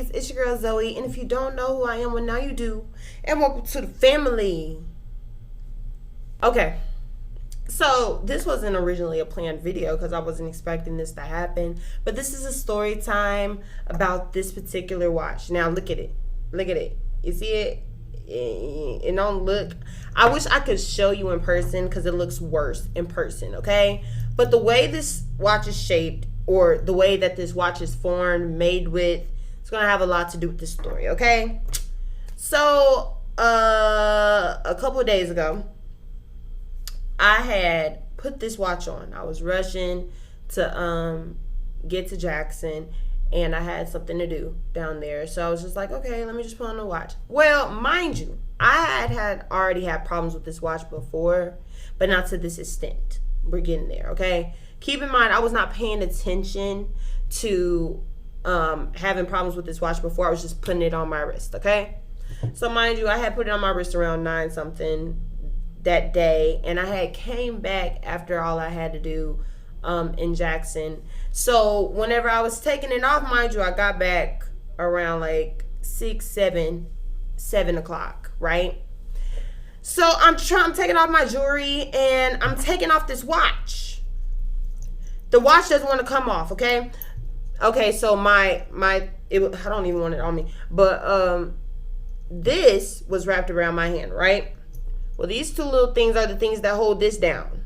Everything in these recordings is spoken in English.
ladies, it's your girl Zoe, and if you don't know who I am, well now you do, and welcome to the family. Okay, so this wasn't originally a planned video because I wasn't expecting this to happen, but this is a story time about this particular watch. Now look at it, you see it? It don't look, I wish I could show you in person because it looks worse in person, okay? But the way this watch is shaped, or the way that this watch is formed, made with, it's gonna have a lot to do with this story, okay? So a couple of days ago, I had put this watch on. I was rushing to get to Jackson, and I had something to do down there. So I was just like, okay, let me just put on the watch. Well, mind you, I had already had problems with this watch before, but not to this extent. We're getting there, okay? Keep in mind, I was not paying attention to having problems with this watch before. I was just putting it on my wrist, okay? So mind you, I had put it on my wrist around 9 something that day, and I had came back after all I had to do in Jackson. So whenever I was taking it off, mind you, I got back around like 7 o'clock, right? So I'm taking off my jewelry, and I'm taking off this watch. The watch doesn't want to come off, okay? Okay, so I don't even want it on me, but this was wrapped around my hand, right? Well, these two little things are the things that hold this down.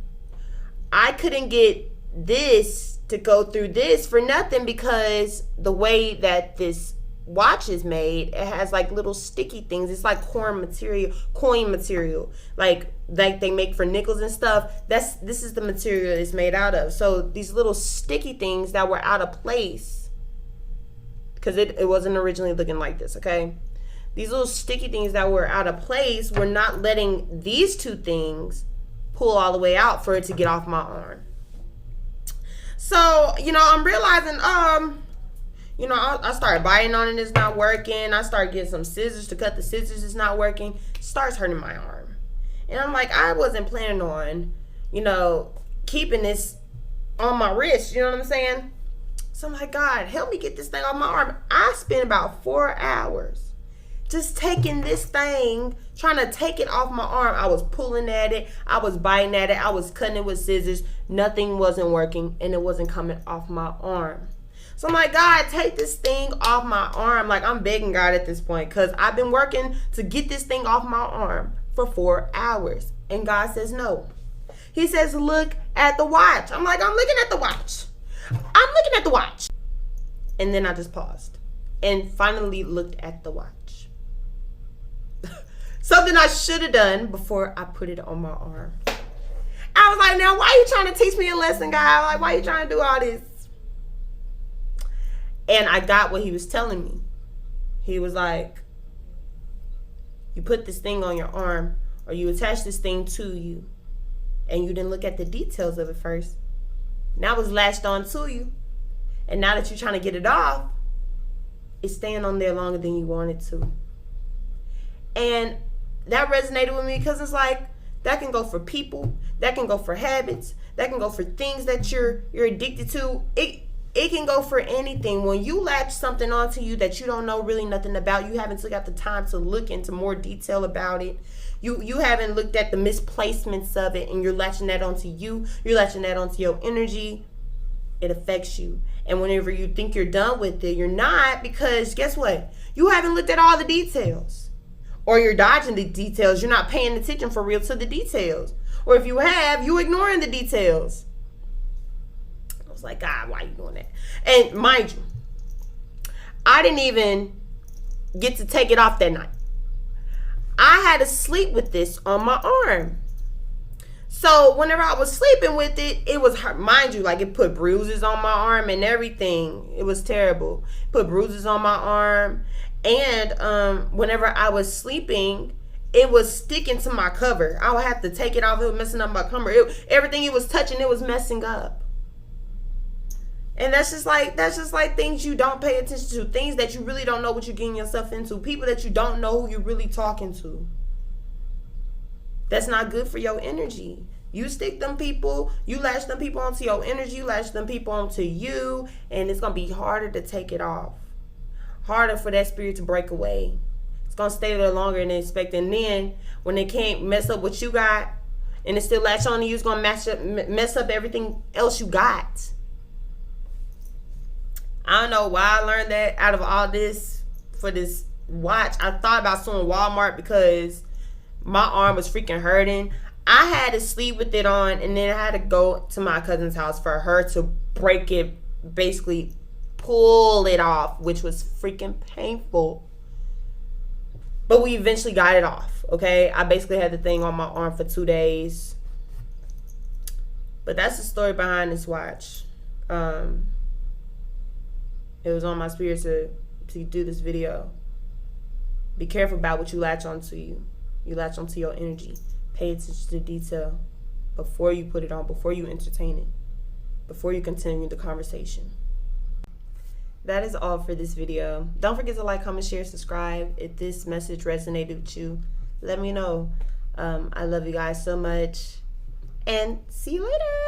I couldn't get this to go through this for nothing because the way that this watch is made, it has like little sticky things. It's like coin material, like they make for nickels and stuff. This is the material it's made out of. So these little sticky things that were out of place, because it wasn't originally looking like this, okay? These little sticky things that were out of place were not letting these two things pull all the way out for it to get off my arm. So, I'm realizing, I started biting on it, it's not working. I started getting some scissors to cut the scissors, it's not working. It starts hurting my arm. And I'm like, I wasn't planning on, keeping this on my wrist, you know what I'm saying? So I'm like, God, help me get this thing off my arm. I spent about 4 hours just taking this thing, trying to take it off my arm. I was pulling at it, I was biting at it, I was cutting it with scissors. Nothing wasn't working, and it wasn't coming off my arm. So I'm like, God, take this thing off my arm. Like, I'm begging God at this point, because I've been working to get this thing off my arm for 4 hours. And God says no. He says, look at the watch. I'm like, I'm looking at the watch. I'm looking at the watch. And then I just paused and finally looked at the watch. Something I should have done before I put it on my arm. I was like, now, why are you trying to teach me a lesson, God? Like, why are you trying to do all this? And I got what he was telling me. He was like, you put this thing on your arm, or you attach this thing to you, and you didn't look at the details of it first. Now it's latched on to you. And now that you're trying to get it off, it's staying on there longer than you want it to. And that resonated with me because it's like, that can go for people, that can go for habits, that can go for things that you're addicted to. It can go for anything. When you latch something onto you that you don't know really nothing about, you haven't took out the time to look into more detail about it. You haven't looked at the misplacements of it, and you're latching that onto you. You're latching that onto your energy. It affects you. And whenever you think you're done with it, you're not, because guess what? You haven't looked at all the details. Or you're dodging the details. You're not paying attention for real to the details. Or if you have, you're ignoring the details. I was like, God, why are you doing that? And mind you, I didn't even get to take it off that night. I had to sleep with this on my arm. So whenever I was sleeping with it, it was hurt. Mind you, like, it put bruises on my arm and everything. It was terrible. Put bruises on my arm. And whenever I was sleeping, it was sticking to my cover. I would have to take it off. It was messing up my cover. Everything it was touching, it was messing up. And that's just like things you don't pay attention to. Things that you really don't know what you're getting yourself into. People that you don't know who you're really talking to. That's not good for your energy. You stick them people, you latch them people onto your energy, you latch them people onto you, and it's going to be harder to take it off. harder for that spirit to break away. It's gonna stay there longer than expected. And then when they can't mess up what you got and it still latch on to you, it's gonna mess up everything else you got. I don't know why I learned that out of all this for this watch. I thought about suing Walmart because my arm was freaking hurting. I had to sleep with it on, and then I had to go to my cousin's house for her to break it, basically pull it off, which was freaking painful. But we eventually got it off, okay? I basically had the thing on my arm for 2 days. But that's the story behind this watch. It was on my spirit to do this video. Be careful about what you latch onto. You latch onto your energy. Pay attention to detail before you put it on, before you entertain it, before you continue the conversation. That is all for this video. Don't forget to like, comment, share, subscribe. If this message resonated with you, let me know. I love you guys so much. And see you later.